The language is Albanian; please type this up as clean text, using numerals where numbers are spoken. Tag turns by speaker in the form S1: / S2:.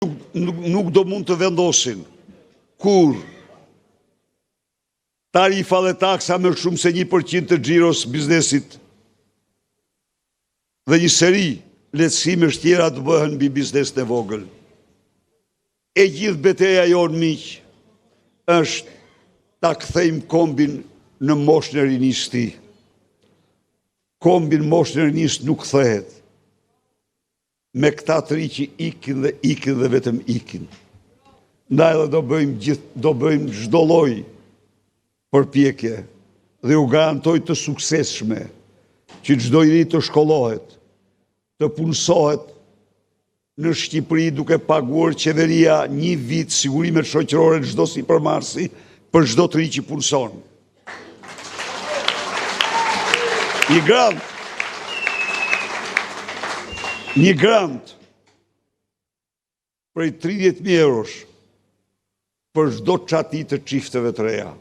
S1: nuk do mund të vendosin kur tarifa dhe taksa më shumë se 1% të xhiros biznesit dhe një seri lehtësimesh tjera të bëhen mbi biznesin e vogël. E gjithë betejë jonë miq është ta kthejmë kombin në moshën e rinisë të tij. Kombin moshën e rinisë nuk kthehet me këta të ri që ikin dhe vetëm ikin. Ndaj edhe do bëjmë çdo lloj përpjekje dhe u garantoj të suksesshme që çdo i ri të shkollohet, të punësohet në Shqipëri duke paguar qeveria 1 vit sigurimet shoqërore çdo sipërmarsi për çdo të ri që punëson. Një grant prej 30.000 eurosh për çdo çati të çifteve të reja.